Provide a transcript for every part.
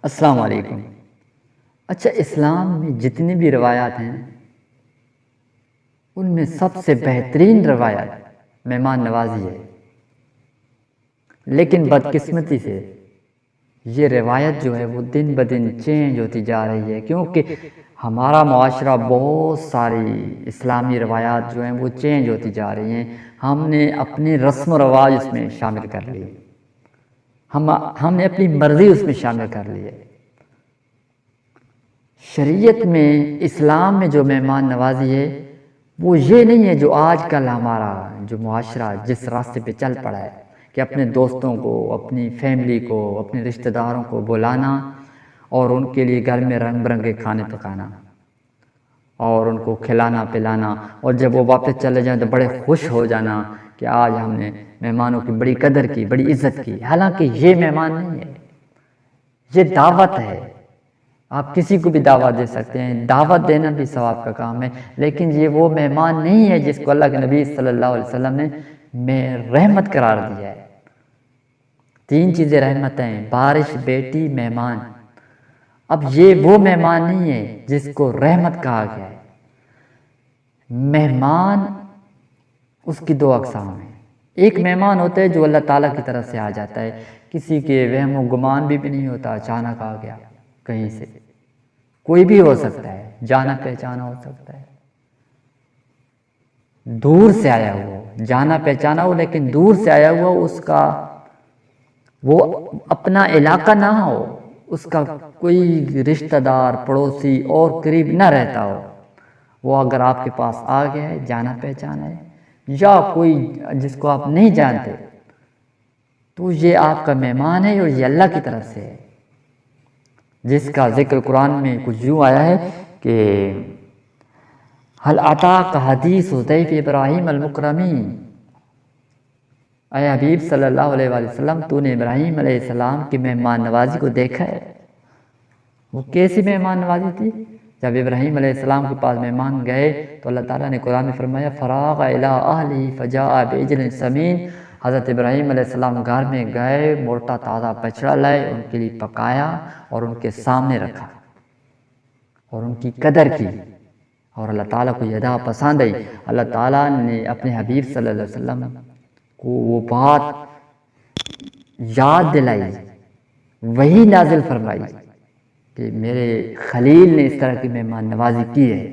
السلام علیکم۔ اچھا، اسلام میں جتنی بھی روایات ہیں ان میں سب سے بہترین روایت مہمان نوازی ہے، لیکن بدقسمتی سے یہ روایت جو ہے وہ دن بدن چینج ہوتی جا رہی ہے، کیونکہ ہمارا معاشرہ بہت ساری اسلامی روایات جو ہیں وہ چینج ہوتی جا رہی ہیں۔ ہم نے اپنی رسم و رواج اس میں شامل کر لی، ہم نے اپنی مرضی اس میں شامل کر لی ہے۔ شریعت میں، اسلام میں جو مہمان نوازی ہے وہ یہ نہیں ہے جو آج کل ہمارا جو معاشرہ جس راستے پہ چل پڑا ہے کہ اپنے دوستوں کو، اپنی فیملی کو، اپنے رشتہ داروں کو بلانا اور ان کے لیے گھر میں رنگ برنگے کھانے پکانا اور ان کو کھلانا پلانا، اور جب وہ واپس چلے جائیں تو بڑے خوش ہو جانا کہ آج ہم نے مہمانوں کی بڑی قدر کی، بڑی عزت کی۔ حالانکہ یہ مہمان نہیں ہے، یہ دعوت ہے۔ آپ کسی کو بھی دعوت دے سکتے ہیں، دعوت دینا بھی ثواب کا کام ہے، لیکن یہ وہ مہمان نہیں ہے جس کو اللہ کے نبی صلی اللہ علیہ وسلم نے رحمت قرار دیا ہے۔ تین چیزیں رحمت ہیں: بارش، بیٹی، مہمان۔ اب یہ وہ مہمان نہیں ہے جس کو رحمت کہا گیا ہے۔ مہمان اس کی دو اقسام ہیں۔ ایک مہمان ہوتا ہے جو اللہ تعالیٰ کی طرف سے آ جاتا ہے، کسی کے وہم و گمان بھی نہیں ہوتا، اچانک آ گیا کہیں سے، کوئی بھی ہو سکتا ہے، جانا پہچانا ہو سکتا ہے، دور سے آیا ہوا، جانا پہچانا ہو لیکن دور سے آیا ہوا، اس کا وہ اپنا علاقہ نہ ہو، اس کا کوئی رشتہ دار، پڑوسی اور قریب نہ رہتا ہو، وہ اگر آپ کے پاس آ گیا ہے، جانا پہچانا ہے، یا کوئی جس کو آپ نہیں جانتے، تو یہ آپ کا مہمان ہے اور یہ اللہ کی طرف سے ہے، جس کا ذکر قرآن میں کچھ یوں آیا ہے کہ هل اتاک حدیث ضیف ابراہیم المکرمین۔ اے حبیب صلی اللہ علیہ وآلہ وسلم، تو نے ابراہیم علیہ السلام کی مہمان نوازی کو دیکھا ہے؟ وہ کیسی مہمان نوازی تھی؟ جب ابراہیم علیہ السلام کے پاس مہمان گئے تو اللہ تعالیٰ نے قرآن میں فرمایا فراغ الی اہلہ فجاء بعجل سمین۔ حضرت ابراہیم علیہ السلام گھر میں گئے، موٹا تازہ بچڑا لائے، ان کے لیے پکایا اور ان کے سامنے رکھا اور ان کی قدر کی، اور اللہ تعالیٰ کو یہ ادا پسند آئی۔ اللہ تعالیٰ نے اپنے حبیب صلی اللہ علیہ وسلم کو وہ بات یاد دلائی، وہی نازل فرمائی کہ میرے خلیل نے اس طرح کی مہمان نوازی کی ہے،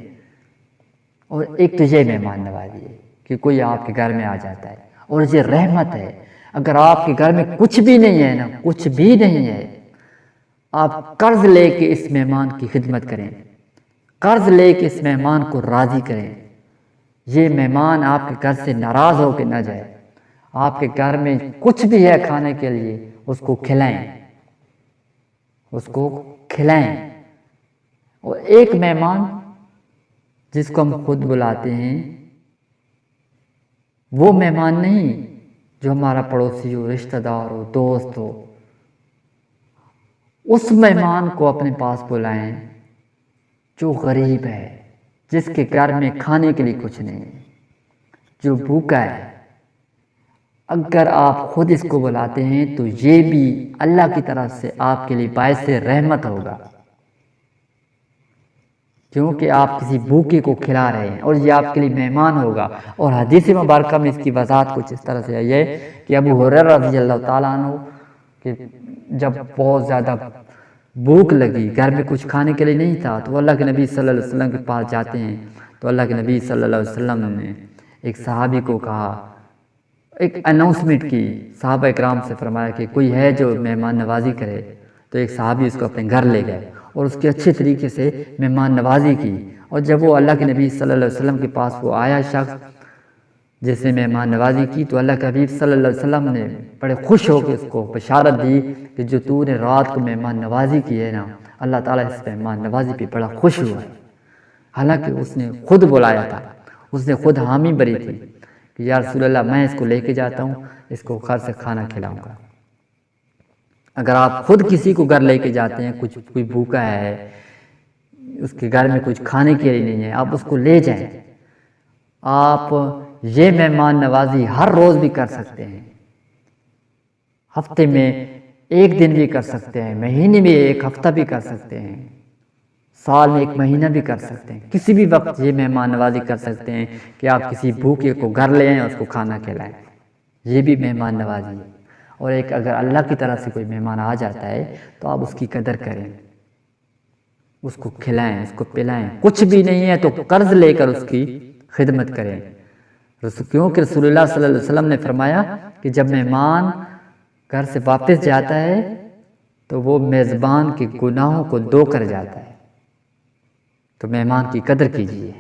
اور ایک تجھے مہمان نوازی ہے کہ کوئی آپ کے گھر میں آ جاتا ہے، اور یہ رحمت ہے۔ اگر آپ کے گھر میں کچھ بھی نہیں ہے نا، کچھ بھی نہیں ہے، آپ قرض لے کے اس مہمان کی خدمت کریں، قرض لے کے اس مہمان کو راضی کریں، یہ مہمان آپ کے گھر سے ناراض ہو کے نہ جائے۔ آپ کے گھر میں کچھ بھی ہے کھانے کے لیے، اس کو کھلائیں، اس کو کھلائیں۔ اور ایک مہمان جس کو ہم خود بلاتے ہیں، وہ مہمان نہیں جو ہمارا پڑوسی ہو، رشتہ دار ہو، دوست ہو، اس مہمان کو اپنے پاس بلائیں جو غریب ہے، جس کے گھر میں کھانے کے لیے کچھ نہیں ہے، جو بھوکا ہے۔ اگر آپ خود اس کو بلاتے ہیں تو یہ بھی اللہ کی طرف سے آپ کے لیے باعث رحمت ہوگا، کیونکہ آپ کسی بھوکے کو کھلا رہے ہیں اور یہ آپ کے لیے مہمان ہوگا۔ اور حدیث مبارکہ میں اس کی وضاحت کچھ اس طرح سے آئی ہے کہ ابو ہریرہ رضی اللہ تعالیٰ عنہ کہ جب بہت زیادہ بھوک لگی، گھر میں کچھ کھانے کے لیے نہیں تھا، تو اللہ کے نبی صلی اللہ علیہ وسلم کے پاس جاتے ہیں، تو اللہ کے نبی صلی اللہ علیہ وسلم نے ایک صحابی کو کہا، ایک اناؤنسمنٹ کی، صحابہ اکرام سے فرمایا کہ کوئی ہے جو مہمان نوازی کرے، تو ایک صحابی اس کو اپنے گھر لے گئے اور اس کی اچھے طریقے سے مہمان نوازی کی۔ اور جب وہ اللہ کے نبی صلی اللہ علیہ وسلم کے پاس وہ آیا شخص جس نے مہمان نوازی کی، تو اللہ کے حبیب صلی اللہ علیہ وسلم نے بڑے خوش ہو کے اس کو بشارت دی کہ جو تو نے رات کو مہمان نوازی کی ہے نا، اللہ تعالیٰ اس مہمان نوازی پہ بڑا خوش ہوا ہے۔ حالانکہ اس نے خود بلایا تھا، اس نے خود حامی بری تھی کہ یا رسول اللہ میں اس کو لے کے جاتا ہوں، اس کو گھر سے کھانا کھلاؤں گا۔ اگر آپ خود کسی کو گھر لے کے جاتے ہیں، کوئی بھوکا ہے، اس کے گھر میں کچھ کھانے کے لیے نہیں ہے، آپ اس کو لے جائیں۔ آپ یہ مہمان نوازی ہر روز بھی کر سکتے ہیں، ہفتے میں ایک دن بھی کر سکتے ہیں، مہینے میں ایک ہفتہ بھی کر سکتے ہیں، سال میں ایک مہینہ بھی کر سکتے ہیں، کسی بھی وقت یہ مہمان نوازی کر سکتے ہیں کہ آپ کسی بھوکے کو گھر لے آئیں اور اس کو کھانا کھلائیں، یہ بھی مہمان نوازی ہے۔ اور ایک اگر اللہ کی طرف سے کوئی مہمان آ جاتا ہے تو آپ اس کی قدر کریں، اس کو کھلائیں، اس کو پلائیں، کچھ بھی نہیں ہے تو قرض لے کر اس کی خدمت کریں، کیونکہ رسول اللہ صلی اللہ علیہ وسلم نے فرمایا کہ جب مہمان گھر سے واپس جاتا ہے تو وہ میزبان کے گناہوں کو دو کر جاتا ہے، تو مہمان کی قدر کیجیے۔